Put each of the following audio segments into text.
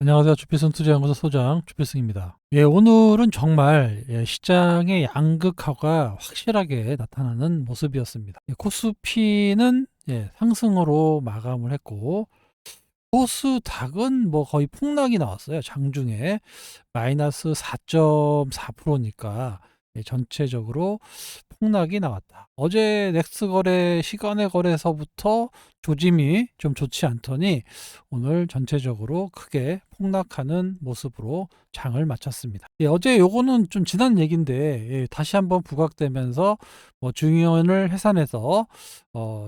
안녕하세요. 주필승 투자연구소 소장 주필승입니다. 오늘은 정말 시장의 양극화가 확실하게 나타나는 모습이었습니다. 코스피는 상승으로 마감을 했고, 코스닥은 뭐 거의 폭락이 나왔어요. 장중에 마이너스 4.4%니까 전체적으로 폭락이 나왔다. 어제 넥스 거래 시간의 거래서부터 조짐이 좀 좋지 않더니 오늘 전체적으로 크게 폭락하는 모습으로 장을 마쳤습니다. 어제 요거는 좀 지난 얘기인데 다시 한번 부각되면서 뭐 중의원을 해산해서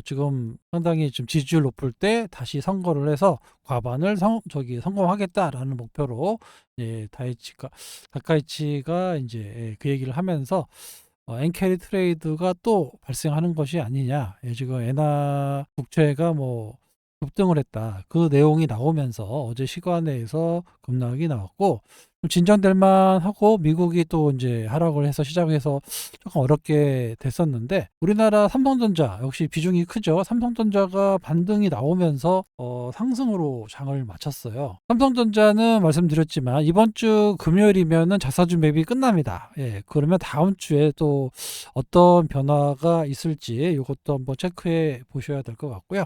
지금 상당히 좀 지지율 높을 때 다시 선거를 해서 과반을 성공하겠다라는 목표로 다카이치가 이제 그 얘기를 하면서 엔캐리 트레이드가 또 발생하는 것이 아니냐. 지금 엔화 국채가 뭐 급등을 했다. 그 내용이 나오면서 어제 시간에서 급락이 나왔고, 좀 진정될 만하고 미국이 또 이제 하락을 해서 시장에서 조금 어렵게 됐었는데, 우리나라 삼성전자 역시 비중이 크죠. 삼성전자가 반등이 나오면서 상승으로 장을 마쳤어요. 삼성전자는 말씀드렸지만 이번 주 금요일이면은 자사주 매입이 끝납니다. 그러면 다음 주에 또 어떤 변화가 있을지 이것도 한번 체크해 보셔야 될 것 같고요.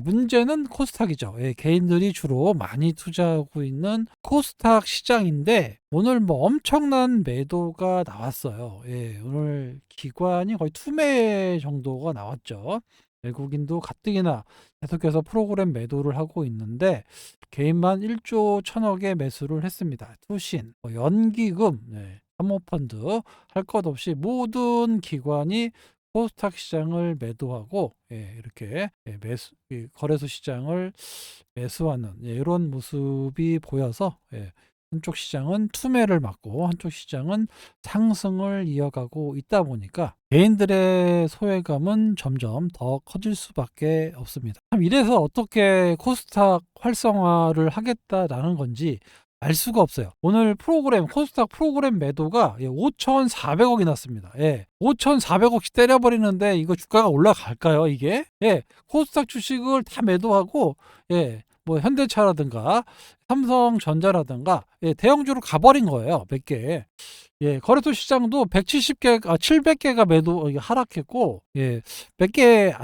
문제는 코스닥이죠. 개인들이 주로 많이 투자하고 있는 코스닥 시장인데 오늘 뭐 엄청난 매도가 나왔어요. 오늘 기관이 거의 투매 정도가 나왔죠. 외국인도 가뜩이나 계속해서 프로그램 매도를 하고 있는데 개인만 1조 1천억의 매수를 했습니다. 투신, 연기금, 사모펀드 할 것 없이 모든 기관이 코스닥 시장을 매도하고 이렇게 거래소 시장을 매수하는 이런 모습이 보여서 한쪽 시장은 투매를 맞고 한쪽 시장은 상승을 이어가고 있다 보니까 개인들의 소외감은 점점 더 커질 수밖에 없습니다. 참 이래서 어떻게 코스닥 활성화를 하겠다라는 건지 알 수가 없어요. 오늘 코스닥 프로그램 매도가 5,400억이 났습니다. 5,400억씩 때려버리는데 이거 주가가 올라갈까요, 이게? 코스닥 주식을 다 매도하고, 뭐 현대차라든가 삼성전자라든가 대형주로 가버린 거예요, 몇 개. 거래소 시장도 700개가 매도 하락했고, 몇 개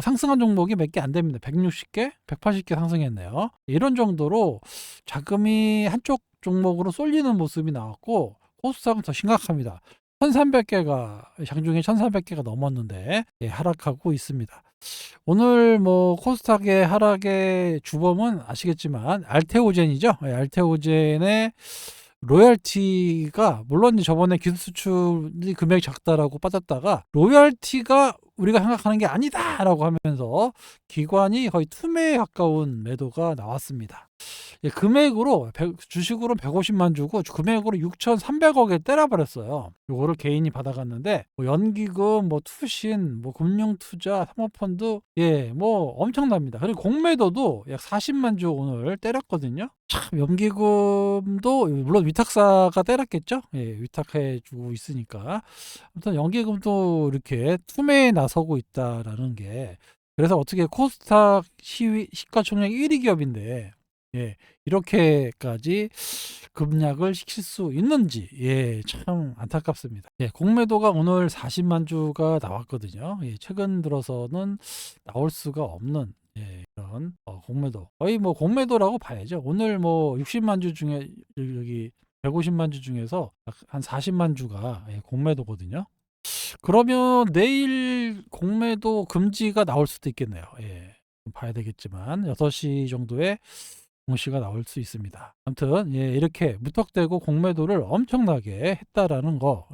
상승한 종목이 몇 개 안 됩니다. 160개, 180개 상승했네요. 이런 정도로 자금이 한쪽 종목으로 쏠리는 모습이 나왔고, 코스닥은 더 심각합니다. 1300개가, 장중에 1300개가 넘었는데, 하락하고 있습니다. 오늘 뭐 코스닥의 하락의 주범은 아시겠지만 알테오젠이죠. 알테오젠의 로열티가 물론 저번에 기술 수출이 금액이 작다라고 빠졌다가 로열티가 우리가 생각하는 게 아니다라고 하면서 기관이 거의 투매에 가까운 매도가 나왔습니다. 금액으로 주식으로 150만 주고 금액으로 6,300억에 때려버렸어요. 요거를 개인이 받아갔는데 뭐 연기금, 뭐 투신, 뭐 금융투자, 사모펀드 뭐 엄청납니다. 그리고 공매도도 약 40만 주 오늘 때렸거든요. 참 연기금도 물론 위탁사가 때렸겠죠. 위탁해주고 있으니까. 아무튼 연기금도 이렇게 투매에 나서고 있다라는 게 그래서 어떻게 코스닥 시가총액 1위 기업인데 이렇게까지 급락을 시킬 수 있는지 참 안타깝습니다. 공매도가 오늘 40만 주가 나왔거든요. 최근 들어서는 나올 수가 없는 그런 공매도 거의 뭐 공매도라고 봐야죠. 오늘 뭐 60만 주 중에 여기 150만 주 중에서 한 40만 주가 공매도거든요. 그러면 내일 공매도 금지가 나올 수도 있겠네요. 봐야 되겠지만 6시 정도에 공시가 나올 수 있습니다. 아무튼 이렇게 무턱대고 공매도를 엄청나게 했다라는 거.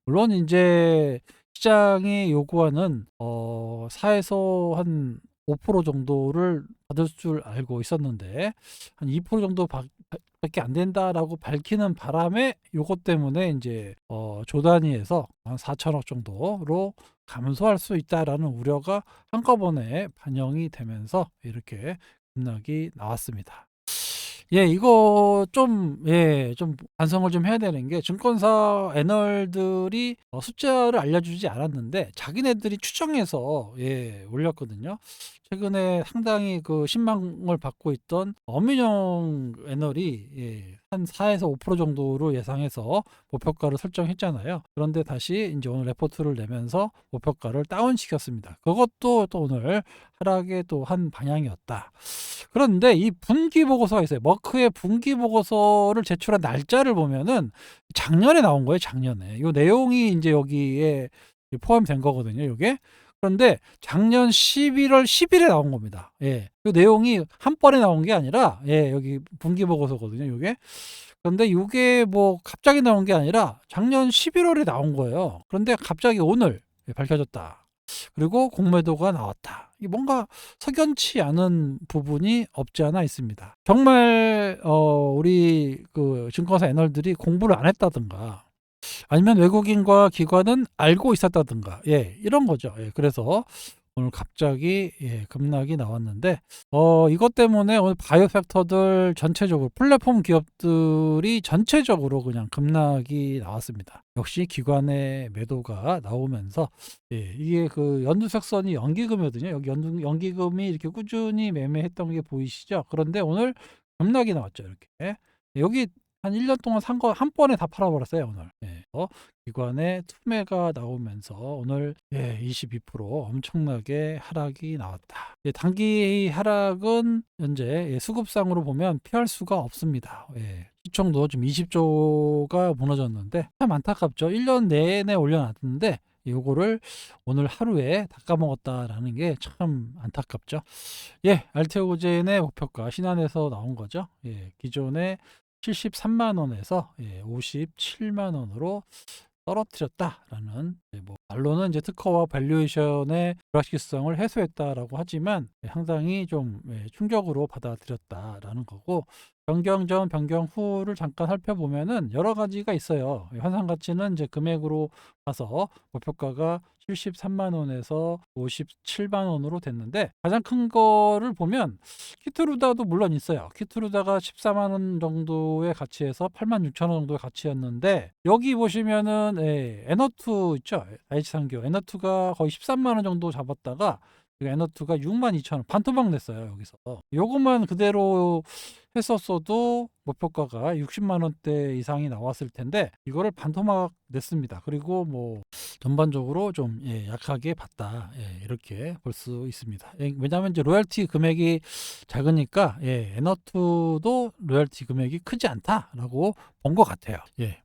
물론 이제 시장이 요구하는 4에서 한 5% 정도를 받을 줄 알고 있었는데 한 2% 정도 밖에 안 된다라고 밝히는 바람에 요것 때문에 이제 조 단위에서 한 4천억 정도로 감소할 수 있다라는 우려가 한꺼번에 반영이 되면서 이렇게 급락이 나왔습니다. 예, 이거 좀 반성을 좀 해야 되는 게 증권사 애널들이 숫자를 알려주지 않았는데 자기네들이 추정해서 올렸거든요. 최근에 상당히 그 신망을 받고 있던 엄민영 애널이 한 4에서 5% 정도로 예상해서 목표가를 설정했잖아요. 그런데 다시 이제 오늘 레포트를 내면서 목표가를 다운시켰습니다. 그것도 또 오늘 하락의 또 한 방향이었다. 그런데 이 분기 보고서가 있어요. 머크의 분기 보고서를 제출한 날짜를 보면은 작년에 나온 거예요, 작년에. 요 내용이 이제 여기에 포함된 거거든요, 요게. 그런데 작년 11월 10일에 나온 겁니다. 예. 요 내용이 한 번에 나온 게 아니라 여기 분기 보고서거든요, 요게. 그런데 요게 뭐 갑자기 나온 게 아니라 작년 11월에 나온 거예요. 그런데 갑자기 오늘 밝혀졌다. 그리고 공매도가 나왔다. 이 뭔가 석연치 않은 부분이 없지 않아 있습니다. 정말 우리 그 증권사 애널들이 공부를 안 했다든가 아니면 외국인과 기관은 알고 있었다든가 이런 거죠. 그래서 오늘 갑자기 급락이 나왔는데 이것 때문에 오늘 바이오 섹터들 전체적으로 플랫폼 기업들이 전체적으로 그냥 급락이 나왔습니다. 역시 기관의 매도가 나오면서 이게 그 연두색선이 연기금이거든요. 여기 연기금이 이렇게 꾸준히 매매했던 게 보이시죠? 그런데 오늘 급락이 나왔죠. 이렇게 여기 한 1년 동안 산 거 한 번에 다 팔아버렸어요, 오늘. 기관의 투매가 나오면서 오늘 22% 엄청나게 하락이 나왔다. 단기 하락은 현재 수급상으로 보면 피할 수가 없습니다. 시총도 좀 20조가 무너졌는데 참 안타깝죠. 1년 내내 올려놨는데 요거를 오늘 하루에 다 까먹었다라는 게 참 안타깝죠. 알테오젠의 목표가 신한에서 나온 거죠. 기존에 73만 원에서 57만 원으로 떨어뜨렸다라는 뭐 말로는 이제 특허와 밸류에이션의 불확실성을 해소했다라고 하지만 상당히 좀 충격으로 받아들였다라는 거고 변경 전 변경 후를 잠깐 살펴보면은 여러 가지가 있어요. 환산 가치는 이제 금액으로 봐서 목표가가 73만 원에서 57만 원으로 됐는데 가장 큰 거를 보면 키트루다도 물론 있어요. 키트루다가 14만 원 정도의 가치에서 8만 6천 원 정도의 가치였는데 여기 보시면은 에너투 있죠. IH상교 에너투가 거의 13만 원 정도 잡았다가 에너투가 6만 2천 원 반토막 냈어요. 여기서 요것만 그대로 했었어도 목표가가 60만 원대 이상이 나왔을 텐데 이거를 반토막 냈습니다. 그리고 뭐 전반적으로 좀 약하게 봤다 이렇게 볼 수 있습니다. 왜냐하면 이제 로열티 금액이 작으니까 에너투도 로열티 금액이 크지 않다라고 본 것 같아요.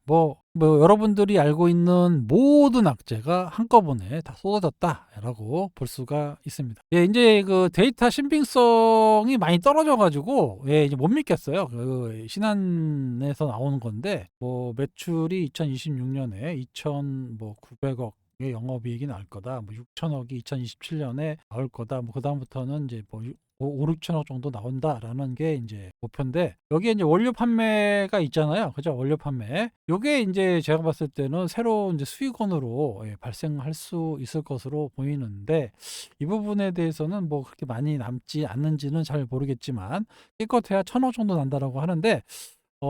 뭐 여러분들이 알고 있는 모든 악재가 한꺼번에 다 쏟아졌다라고 볼 수가 있습니다. 이제 그 데이터 신빙성이 많이 떨어져가지고 이제 못 믿겠어요. 그 신한에서 나오는 건데 뭐 매출이 2026년에 2,900억 영업이익이 나올 거다. 뭐 6천억이 2027년에 나올 거다. 뭐 그다음부터는 이제 뭐 5, 6천억 정도 나온다라는 게 이제 목표인데 여기에 이제 원료 판매가 있잖아요. 그죠? 원료 판매. 요게 이제 제가 봤을 때는 새로 이제 수익원으로 발생할 수 있을 것으로 보이는데 이 부분에 대해서는 뭐 그렇게 많이 남지 않는지는 잘 모르겠지만 기껏해야 1,000억 정도 난다라고 하는데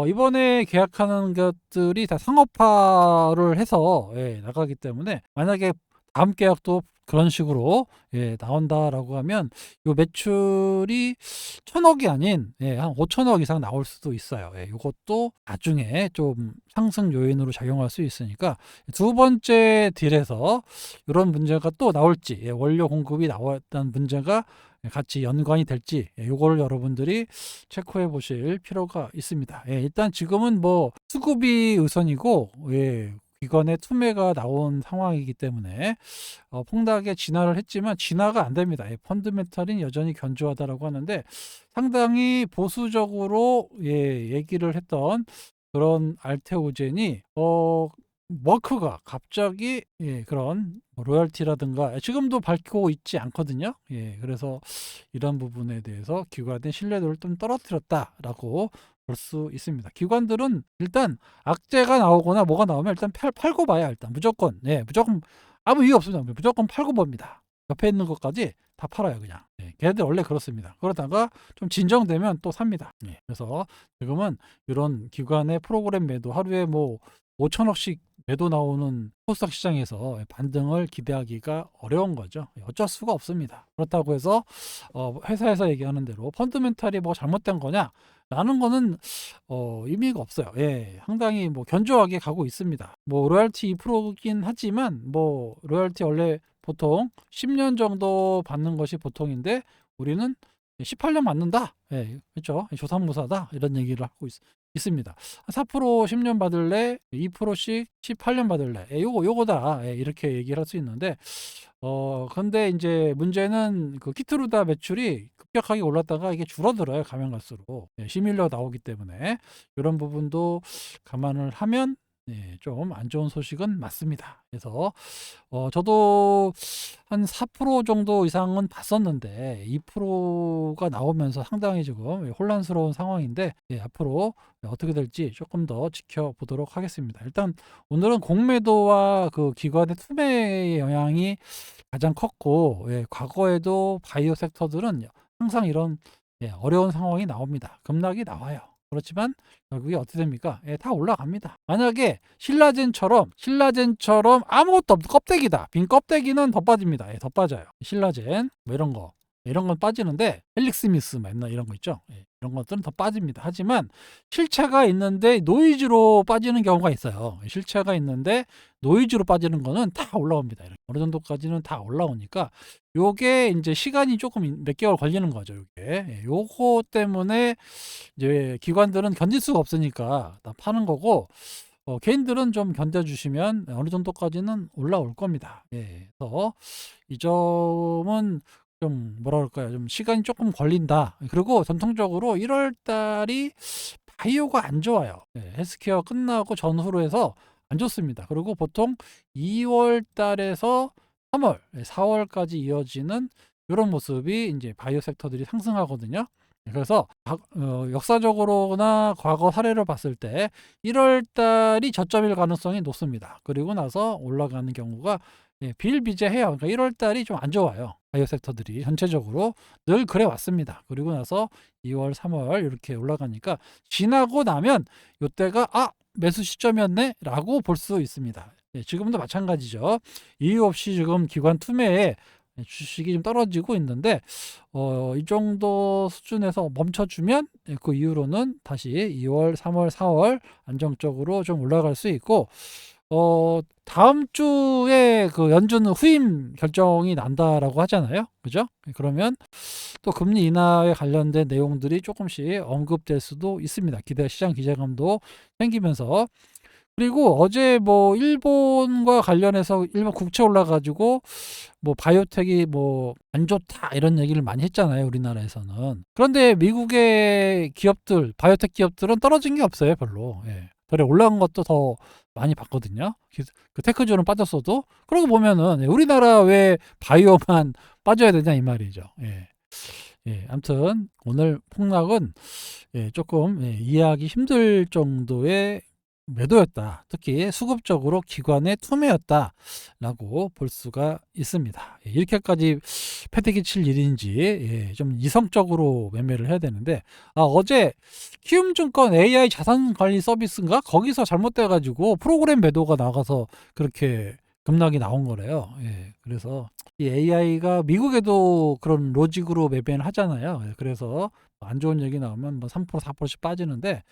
이번에 계약하는 것들이 다 상업화를 해서 나가기 때문에 만약에 다음 계약도 그런 식으로 나온다라고 하면 요 매출이 1,000억이 아닌 한 5천억 이상 나올 수도 있어요. 이것도 나중에 좀 상승 요인으로 작용할 수 있으니까 두 번째 딜에서 이런 문제가 또 나올지 원료 공급이 나왔다는 문제가 같이 연관이 될지 이걸 여러분들이 체크해 보실 필요가 있습니다. 일단 지금은 뭐 수급이 우선이고 기관의 투매가 나온 상황이기 때문에 폭락에 진화를 했지만 진화가 안 됩니다. 펀드멘탈은 여전히 견조하다라고 하는데 상당히 보수적으로 얘기를 했던 그런 알테오젠이 머크가 갑자기 그런 뭐 로열티라든가 지금도 밝히고 있지 않거든요. 그래서 이런 부분에 대해서 기관의 신뢰도를 좀 떨어뜨렸다라고 볼 수 있습니다. 기관들은 일단 악재가 나오거나 뭐가 나오면 일단 팔고 봐야 일단 무조건 무조건 아무 이유 없습니다. 무조건 팔고 봅니다. 옆에 있는 것까지 다 팔아요 그냥. 걔네들 원래 그렇습니다. 그러다가 좀 진정되면 또 삽니다. 그래서 지금은 이런 기관의 프로그램 매도 하루에 뭐 5천억씩 매도 나오는 코스닥 시장에서 반등을 기대하기가 어려운 거죠. 어쩔 수가 없습니다. 그렇다고 해서 회사에서 얘기하는 대로 펀드멘탈이 뭐 잘못된 거냐? 라는 거는 의미가 없어요. 상당히 뭐 견조하게 가고 있습니다. 뭐 로열티 2%긴 하지만 뭐 로열티 원래 보통 10년 정도 받는 것이 보통인데 우리는 18년 받는다. 그렇죠. 조삼모사다. 이런 얘기를 하고 있습니다. 4% 10년 받을래? 2%씩 18년 받을래? 요거다. 이렇게 얘기를 할 수 있는데 근데 이제 문제는 그 키트루다 매출이 급격하게 올랐다가 이게 줄어들어요. 가면 갈수록. 시밀러 나오기 때문에 이런 부분도 감안을 하면 좀 안 좋은 소식은 맞습니다. 그래서 저도 한 4% 정도 이상은 봤었는데 2%가 나오면서 상당히 지금 혼란스러운 상황인데 앞으로 어떻게 될지 조금 더 지켜보도록 하겠습니다. 일단 오늘은 공매도와 그 기관의 투매의 영향이 가장 컸고 과거에도 바이오 섹터들은 항상 이런 어려운 상황이 나옵니다. 급락이 나와요. 그렇지만 결국에 어떻게 됩니까? 다 올라갑니다. 만약에 신라젠처럼 아무것도 없는 껍데기다. 빈 껍데기는 더 빠집니다. 더 빠져요. 신라젠 뭐 이런 건 빠지는데 헬릭스미스 맨날 이런 거 있죠. 이런 것들은 더 빠집니다. 하지만 실체가 있는데 노이즈로 빠지는 경우가 있어요. 실체가 있는데 노이즈로 빠지는 거는 다 올라옵니다. 이렇게. 어느 정도까지는 다 올라오니까 요게 이제 시간이 조금 몇 개월 걸리는 거죠. 요게. 요거 때문에 이제 기관들은 견딜 수가 없으니까 다 파는 거고 개인들은 좀 견뎌주시면 어느 정도까지는 올라올 겁니다. 그래서 이 점은 좀 뭐라 그럴까요? 좀 시간이 조금 걸린다. 그리고 전통적으로 1월 달이 바이오가 안 좋아요. 헬스케어 끝나고 전후로 해서 안 좋습니다. 그리고 보통 2월 달에서 3월, 4월까지 이어지는 이런 모습이 이제 바이오 섹터들이 상승하거든요. 그래서 역사적으로나 과거 사례를 봤을 때 1월 달이 저점일 가능성이 높습니다. 그리고 나서 올라가는 경우가 비일비재해요. 그러니까 1월 달이 좀 안 좋아요. 바이오 섹터들이 전체적으로 늘 그래 왔습니다. 그리고 나서 2월, 3월 이렇게 올라가니까 지나고 나면 이때가 매수 시점이었네 라고 볼 수 있습니다. 지금도 마찬가지죠. 이유 없이 지금 기관 투매에 주식이 좀 떨어지고 있는데 이 정도 수준에서 멈춰주면 그 이후로는 다시 2월, 3월, 4월 안정적으로 좀 올라갈 수 있고 다음 주에 그 연준 후임 결정이 난다라고 하잖아요. 그죠? 그러면 또 금리 인하에 관련된 내용들이 조금씩 언급될 수도 있습니다. 시장 기대감도 생기면서. 그리고 어제 뭐 일본과 관련해서 일본 국채 올라가지고 뭐 바이오텍이 뭐 안 좋다 이런 얘기를 많이 했잖아요. 우리나라에서는. 그런데 미국의 기업들, 바이오텍 기업들은 떨어진 게 없어요. 별로. 그래 올라간 것도 더 많이 봤거든요. 그 테크주는 빠졌어도. 그러고 보면은 우리나라 왜 바이오만 빠져야 되냐 이 말이죠. 아무튼 오늘 폭락은 조금 이해하기 힘들 정도의 매도였다. 특히 수급적으로 기관의 투매였다라고 볼 수가 있습니다. 이렇게까지 패대기 칠 일인지 좀 이성적으로 매매를 해야 되는데 어제 키움증권 AI 자산관리 서비스인가 거기서 잘못돼가지고 프로그램 매도가 나가서 그렇게 급락이 나온 거래요. 그래서 이 AI가 미국에도 그런 로직으로 매매를 하잖아요. 그래서 안 좋은 얘기 나오면 뭐 3% 4%씩 빠지는데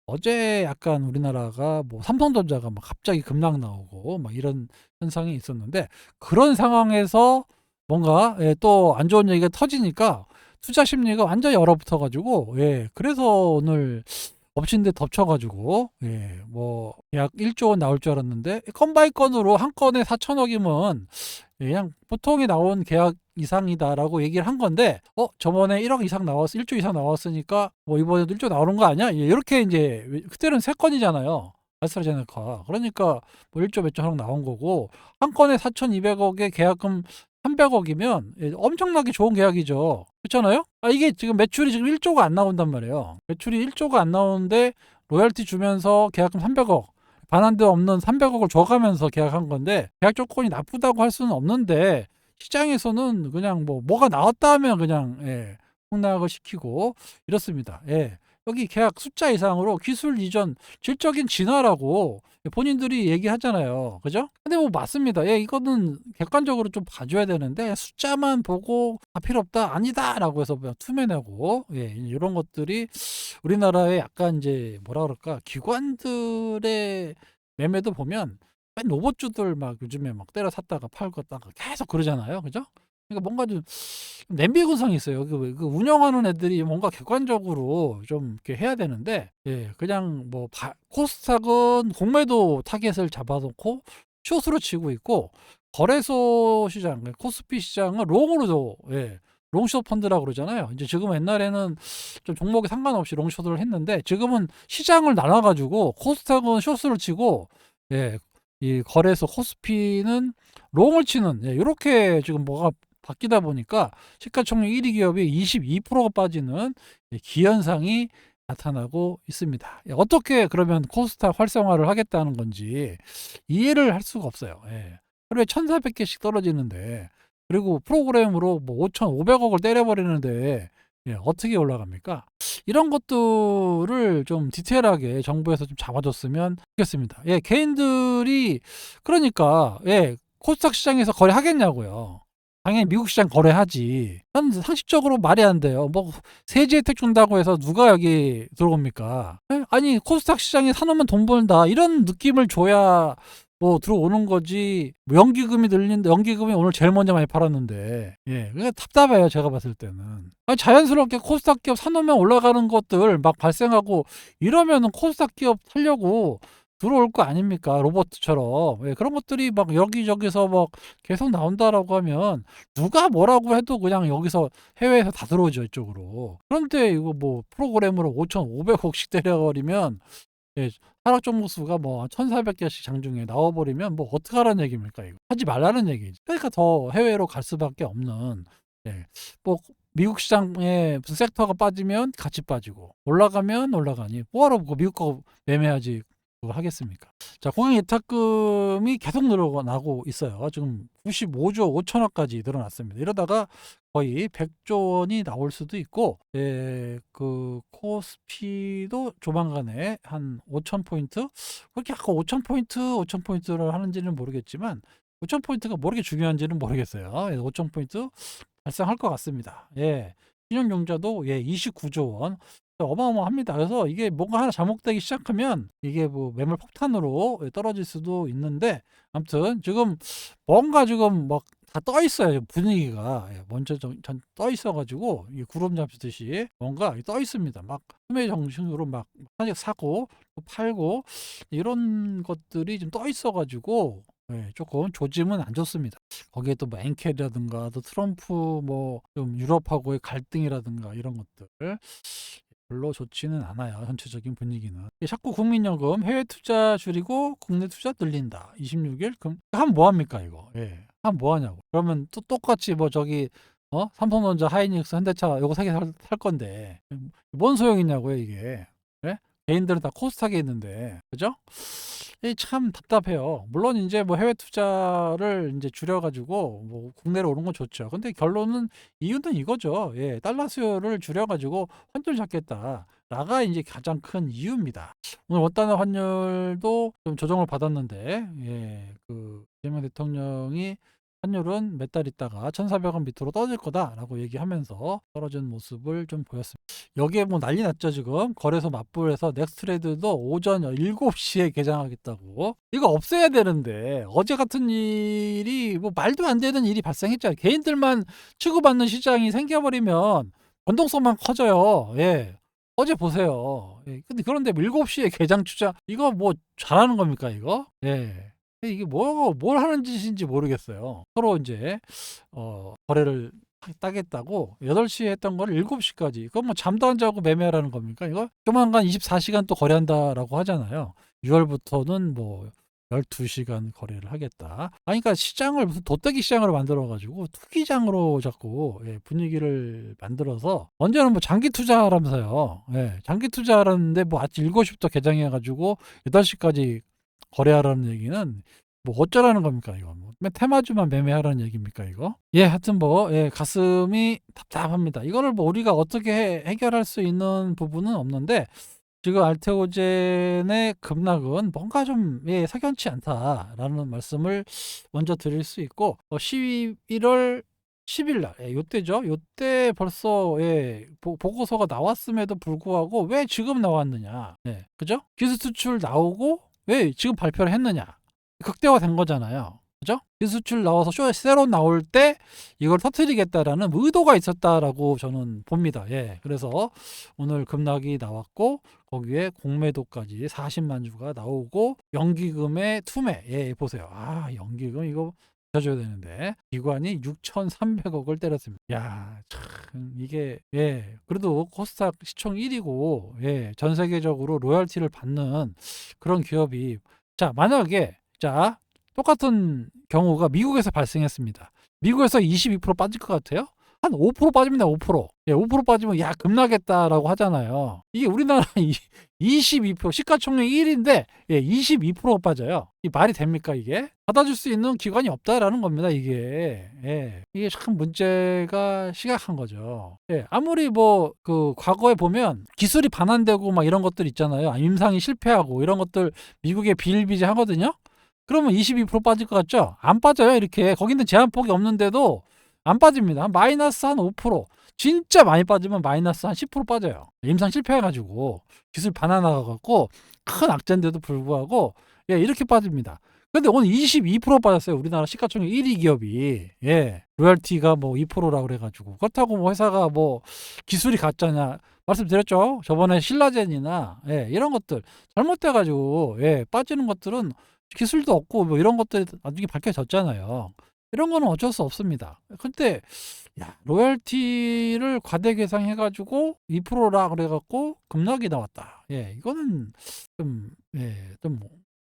어제 약간 우리나라가 뭐 삼성전자가 막 갑자기 급락 나오고 막 이런 현상이 있었는데 그런 상황에서 뭔가 또 안 좋은 얘기가 터지니까 투자 심리가 완전히 얼어붙어 가지고 그래서 오늘 엎친 데 덮쳐가지고 뭐 약 1조 원 나올 줄 알았는데 건 바이 건으로 한 건에 4천억이면 그냥 보통이 나온 계약 이상이다라고 얘기를 한 건데 저번에 1억 이상 1조 이상 나왔으니까 뭐 이번에도 1조 나오는 거 아니야? 이렇게 이제 그때는 3건이잖아요. 아스트라제네카. 그러니까 뭐 1조 몇 천억 나온 거고 한 건에 4,200억의 계약금 300억이면 엄청나게 좋은 계약이죠. 그렇잖아요? 이게 지금 매출이 지금 1조가 안 나온단 말이에요. 매출이 1조가 안 나오는데 로열티 주면서 계약금 300억. 반환대 없는 300억을 줘가면서 계약한 건데 계약 조건이 나쁘다고 할 수는 없는데 시장에서는 그냥 뭐가 나왔다 하면 그냥 폭락을 시키고 이렇습니다. 예. 여기 계약 숫자 이상으로 기술 이전, 질적인 진화라고 본인들이 얘기하잖아요. 그죠? 근데 맞습니다. 예, 이거는 객관적으로 좀 봐줘야 되는데 숫자만 보고 필요 없다, 아니다라고 해서 그냥 투매내고 이런 것들이 우리나라의 약간 이제 뭐라 그럴까 기관들의 매매도 보면 맨 로봇주들 막 요즘에 막 때려 샀다가 팔고 딱 계속 그러잖아요. 그죠? 그러니까 뭔가 좀 냄비 근성이 있어요. 그 운영하는 애들이 뭔가 객관적으로 좀 이렇게 해야 되는데 그냥 코스닥은 공매도 타겟을 잡아놓고 숏으로 치고 있고 거래소 시장, 코스피 시장은 롱으로 롱숏 펀드라고 그러잖아요. 이제 지금 옛날에는 좀 종목에 상관없이 롱숏을 했는데 지금은 시장을 나눠가지고 코스닥은 숏으로 치고 이 거래소 코스피는 롱을 치는 이렇게 지금 뭐가 바뀌다 보니까 시가총액 1위 기업이 22%가 빠지는 기현상이 나타나고 있습니다. 어떻게 그러면 코스닥 활성화를 하겠다는 건지 이해를 할 수가 없어요. 하루에 1,400개씩 떨어지는데 그리고 프로그램으로 5,500억을 때려버리는데 어떻게 올라갑니까? 이런 것들을 좀 디테일하게 정부에서 좀 잡아줬으면 좋겠습니다. 개인들이 그러니까 코스닥 시장에서 거래하겠냐고요. 당연히 미국 시장 거래하지. 상식적으로 말이 안 돼요. 세제 혜택 준다고 해서 누가 여기 들어옵니까? 아니 코스닥 시장에 사놓으면 돈 번다 이런 느낌을 줘야 들어오는 거지. 연기금이 늘린다. 연기금이 오늘 제일 먼저 많이 팔았는데 그게 답답해요. 제가 봤을 때는. 아니, 자연스럽게 코스닥 기업 사놓으면 올라가는 것들 막 발생하고 이러면은 코스닥 기업 살려고 들어올 거 아닙니까? 로봇처럼. 그런 것들이 막 여기저기서 막 계속 나온다라고 하면 누가 뭐라고 해도 그냥 여기서 해외에서 다 들어오죠, 이쪽으로. 그런데 이거 프로그램으로 5,500억씩 때려버리면 하락 종목 수가 1,400개씩 장중에 나와버리면 어떡하라는 얘기입니까, 이거. 하지 말라는 얘기지. 그러니까 더 해외로 갈 수밖에 없는 미국 시장에 무슨 섹터가 빠지면 같이 빠지고 올라가면 올라가니 뭐하러 미국 거 매매하지 하겠습니까? 자, 공영 예탁금이 계속 늘어나고 있어요. 지금 95조 5천억까지 늘어났습니다. 이러다가 거의 100조 원이 나올 수도 있고, 그 코스피도 조만간에 한 5,000포인트? 그렇게 아까 5,000포인트를 하는지는 모르겠지만, 5,000포인트가 뭐 이렇게 중요한지는 모르겠어요. 5,000포인트 발생할 것 같습니다. 신용융자도 29조 원. 어마어마합니다. 그래서 이게 뭔가 하나 잘못되기 시작하면 이게 매물 폭탄으로 떨어질 수도 있는데 아무튼 지금 뭔가 지금 막 다 떠 있어요. 분위기가 먼저 떠 있어가지고 구름 잡듯이 뭔가 떠 있습니다. 막 소매 정신으로 막 하나씩 사고 또 팔고 이런 것들이 좀 떠 있어가지고 조금 조짐은 안 좋습니다. 거기에 또 엔켈이라든가 또 트럼프 좀 유럽하고의 갈등이라든가 이런 것들 별로 좋지는 않아요. 전체적인 분위기는. 자꾸 국민연금 해외 투자 줄이고 국내 투자 늘린다. 26일 그럼 하면 뭐 합니까 이거? 하면 뭐 하냐고. 그러면 또 똑같이 저기 삼성전자, 하이닉스, 현대차 요거 사게 살 건데 뭔 소용이냐고요 이게. 개인들은 다 코스닥에 있는데 그죠? 참 답답해요. 물론 이제 해외 투자를 이제 줄여가지고 국내로 오는 건 좋죠. 근데 결론은 이유는 이거죠. 달러 수요를 줄여가지고 환율 잡겠다. 라가 이제 가장 큰 이유입니다. 오늘 원달러 환율도 좀 조정을 받았는데, 그 이재명 대통령이 환율은 몇 달 있다가 1,400원 밑으로 떨어질 거다라고 얘기하면서 떨어지는 모습을 좀 보였습니다. 여기에 난리 났죠 지금. 거래소 맞불에서 넥스트레이드도 오전 7시에 개장하겠다고. 이거 없애야 되는데 어제 같은 일이 말도 안 되는 일이 발생했잖아요. 개인들만 취급받는 시장이 생겨버리면 변동성만 커져요. 어제 보세요. 근데 그런데 7시에 개장 추자 이거 잘하는 겁니까 이거? 이게 뭘 하는 짓인지 모르겠어요. 서로 이제 거래를 따겠다고 8시에 했던 거를 7시까지. 그건 잠도 안 자고 매매하라는 겁니까 이거? 조만간 24시간 또 거래한다라고 하잖아요. 6월부터는 12시간 거래를 하겠다. 그러니까 시장을 무슨 도떼기 시장으로 만들어 가지고 투기장으로 자꾸 분위기를 만들어서 언제는 장기 투자하라면서요. 장기 투자하라는데 아침 7시부터 개장해 가지고 8시까지 거래하라는 얘기는 뭐 어쩌라는 겁니까 이거. 뭐 맨 테마주만 매매하라는 얘기입니까 이거? 예, 하여튼 뭐 가슴이 답답합니다. 이거를 뭐 우리가 어떻게 해결할 수 있는 부분은 없는데 지금 알테오젠의 급락은 뭔가 좀 석연치 않다라는 말씀을 먼저 드릴 수 있고 11월 10일 날 요때죠. 요때 벌써 보고서가 나왔음에도 불구하고 왜 지금 나왔느냐. 그죠? 기술 수출 나오고 왜 지금 발표를 했느냐. 극대화된 거잖아요. 그죠? 기술출 나와서 새로 나올 때 이걸 터뜨리겠다라는 의도가 있었다라고 저는 봅니다. 그래서 오늘 급락이 나왔고 거기에 공매도까지 40만 주가 나오고 연기금의 투매. 보세요. 연기금 이거 줘야 되는데 기관이 6,300억을 때렸습니다. 야, 참 이게 그래도 코스닥 시총 1위고 전 세계적으로 로열티를 받는 그런 기업이 만약에 똑같은 경우가 미국에서 발생했습니다. 미국에서 22% 빠질 것 같아요? 한 5% 빠집니다. 5%. 5% 빠지면 급락했다라고 하잖아요. 이게 우리나라 22% 시가총액 1인데 22%가 빠져요. 이 말이 됩니까 이게? 받아줄 수 있는 기관이 없다라는 겁니다. 이게 이게 참 문제가 심각한 거죠. 아무리 뭐 그 과거에 보면 기술이 반환되고 막 이런 것들 있잖아요. 임상이 실패하고 이런 것들 미국에 비일비재하거든요. 그러면 22% 빠질 것 같죠? 안 빠져요. 이렇게 거기는 제한폭이 없는데도 안 빠집니다. 마이너스 한 5%. 진짜 많이 빠지면 마이너스 한 10% 빠져요. 임상 실패해가지고 기술 바나나가갖고 큰 악재인데도 불구하고 이렇게 빠집니다. 근데 오늘 22% 빠졌어요. 우리나라 시가총액 1위 기업이. 로열티가 뭐 2%라고 그래가지고. 그렇다고 뭐 회사가 뭐 기술이 가짜냐. 말씀드렸죠. 저번에 신라젠이나 이런 것들 잘못돼가지고 빠지는 것들은 기술도 없고 뭐 이런 것들이 나중에 밝혀졌잖아요. 이런 거는 어쩔 수 없습니다. 근데 로열티를 과대 계상해가지고 2%라 그래갖고 급락이 나왔다. 이거는 좀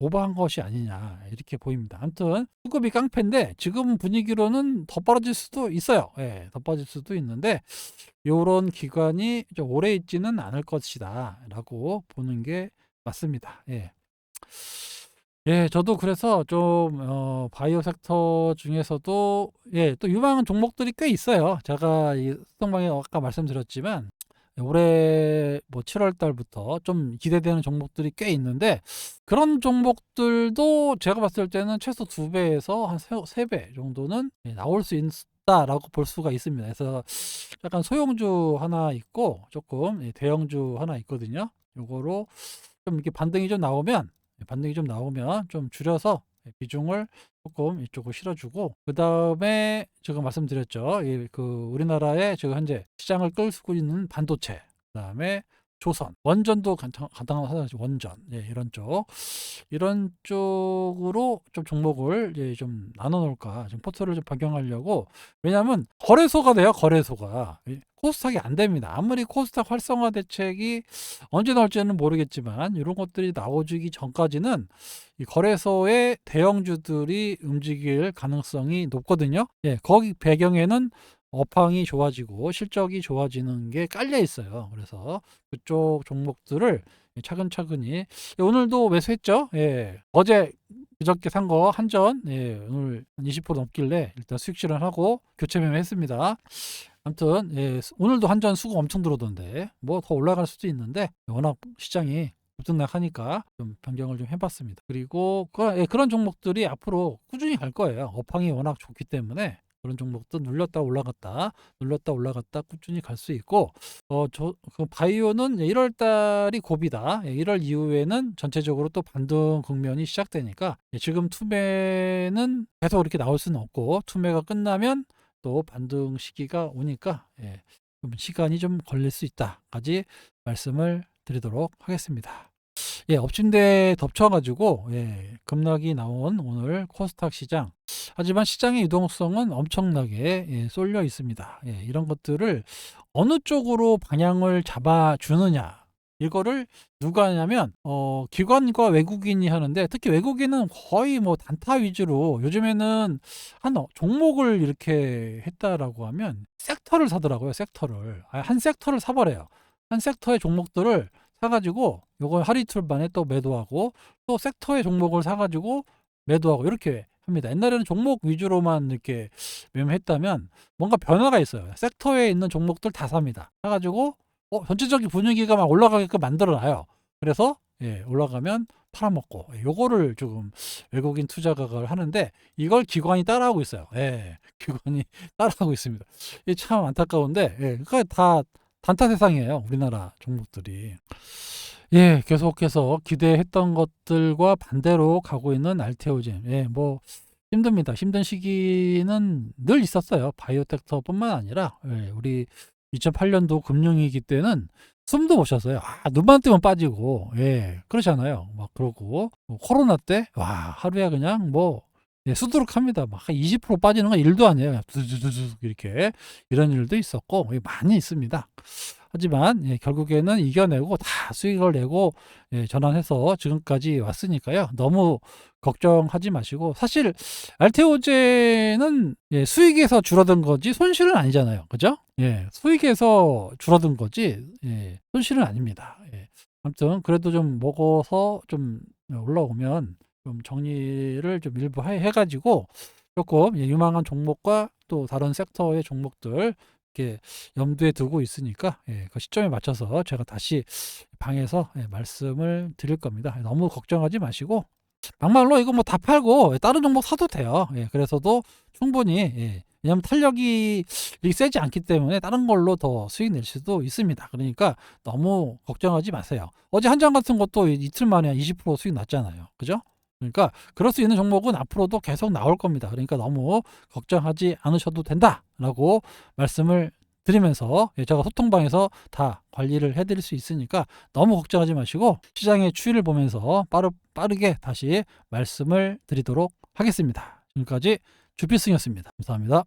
오버한 것이 아니냐 이렇게 보입니다. 아무튼 수급이 깡패인데 지금 분위기로는 더 빠질 수도 있어요. 더 빠질 수도 있는데 이런 기관이 좀 오래 있지는 않을 것이다 라고 보는 게 맞습니다. 저도 그래서 좀 바이오 섹터 중에서도 또 유망한 종목들이 꽤 있어요. 제가 이 수성방에 아까 말씀드렸지만 올해 뭐 7월 달부터 좀 기대되는 종목들이 꽤 있는데 그런 종목들도 제가 봤을 때는 최소 2배에서 한 3배 정도는 나올 수 있다라고 볼 수가 있습니다. 그래서 약간 소형주 하나 있고 조금 대형주 하나 있거든요. 요거로 좀 이렇게 반등이 좀 나오면 좀 줄여서 비중을 조금 이쪽으로 실어주고 그 다음에 제가 말씀드렸죠. 그 우리나라의 지금 현재 시장을 끌고 있는 반도체, 그 다음에 조선, 원전도 간단한 원전, 이런 쪽으로 좀 종목을 좀 나눠 놓을까, 좀 포트를 좀 변경하려고. 왜냐하면 거래소가 돼요. 거래소가 코스닥이 안 됩니다. 아무리 코스닥 활성화 대책이 언제 나올지는 모르겠지만 이런 것들이 나오기 전까지는 이 거래소의 대형주들이 움직일 가능성이 높거든요. 거기 배경에는 업황이 좋아지고 실적이 좋아지는 게 깔려 있어요. 그래서 그쪽 종목들을 차근차근히 오늘도 매수했죠. 어제 그저께 산 거 한전 오늘 20% 넘길래 일단 수익 실현하고 교체 매매했습니다. 아무튼 오늘도 한전 수급 엄청 들어오던데 뭐 더 올라갈 수도 있는데 워낙 시장이 급등락하니까 좀 변경을 좀 해봤습니다. 그리고 그런 종목들이 앞으로 꾸준히 갈 거예요. 업황이 워낙 좋기 때문에 그런 종목도 눌렸다 올라갔다 꾸준히 갈 수 있고 그 바이오는 1월 달이 고비다. 1월 이후에는 전체적으로 또 반등 국면이 시작되니까 지금 투매는 계속 이렇게 나올 수는 없고 투매가 끝나면 또 반등 시기가 오니까 좀 시간이 좀 걸릴 수 있다까지 말씀을 드리도록 하겠습니다. 엎친데 덮쳐가지고 급락이 나온 오늘 코스닥 시장. 하지만 시장의 유동성은 엄청나게 쏠려 있습니다. 이런 것들을 어느 쪽으로 방향을 잡아주느냐. 이거를 누가 하냐면 기관과 외국인이 하는데 특히 외국인은 거의 뭐 단타 위주로 요즘에는 한 종목을 이렇게 했다라고 하면 섹터를 사더라고요. 섹터를 한 섹터를 사버려요. 한 섹터의 종목들을 사가지고 요걸 하루 이틀 만에 또 매도하고 또 섹터의 종목을 사가지고 매도하고 이렇게 합니다. 옛날에는 종목 위주로만 이렇게 매매했다면 뭔가 변화가 있어요. 섹터에 있는 종목들 다 삽니다. 사 가지고 전체적인 분위기가 막 올라가게끔 만들어 놔요. 그래서 올라가면 팔아먹고, 요거를 조금 외국인 투자가가 하는데 이걸 기관이 따라하고 있어요. 기관이 따라하고 있습니다. 이게 참 안타까운데, 그러니까 다 단타 세상이에요, 우리나라 종목들이. 계속해서 기대했던 것들과 반대로 가고 있는 알테오젠. 뭐 힘듭니다. 힘든 시기는 늘 있었어요. 바이오 섹터뿐만 아니라 우리 2008년도 금융위기 때는 숨도 못 쉬었어요. 눈만 뜨면 빠지고 그렇잖아요. 막 그러고 뭐 코로나 때 하루에 그냥 뭐 수두룩합니다. 막 20% 빠지는 건 일도 아니에요. 그냥 두두두두 이렇게 이런 일도 있었고 많이 있습니다. 하지만 결국에는 이겨내고 다 수익을 내고 전환해서 지금까지 왔으니까요. 너무 걱정하지 마시고, 사실 알테오제는 수익에서 줄어든 거지 손실은 아니잖아요. 그죠? 수익에서 줄어든 거지 손실은 아닙니다. 아무튼 그래도 좀 먹어서 좀 올라오면 좀 정리를 좀 일부 해가지고 조금 유망한 종목과 또 다른 섹터의 종목들 이렇게 염두에 두고 있으니까 그 시점에 맞춰서 제가 다시 방에서 말씀을 드릴 겁니다. 너무 걱정하지 마시고 막말로 이거 뭐 다 팔고 다른 종목 사도 돼요. 그래서도 충분히 왜냐하면 탄력이 세지 않기 때문에 다른 걸로 더 수익 낼 수도 있습니다. 그러니까 너무 걱정하지 마세요. 어제 한장 같은 것도 이틀 만에 20% 수익 났잖아요. 그죠? 그러니까 그럴 수 있는 종목은 앞으로도 계속 나올 겁니다. 그러니까 너무 걱정하지 않으셔도 된다라고 말씀을 드리면서 제가 소통방에서 다 관리를 해드릴 수 있으니까 너무 걱정하지 마시고 시장의 추이를 보면서 빠르게 다시 말씀을 드리도록 하겠습니다. 지금까지 주필승이었습니다. 감사합니다.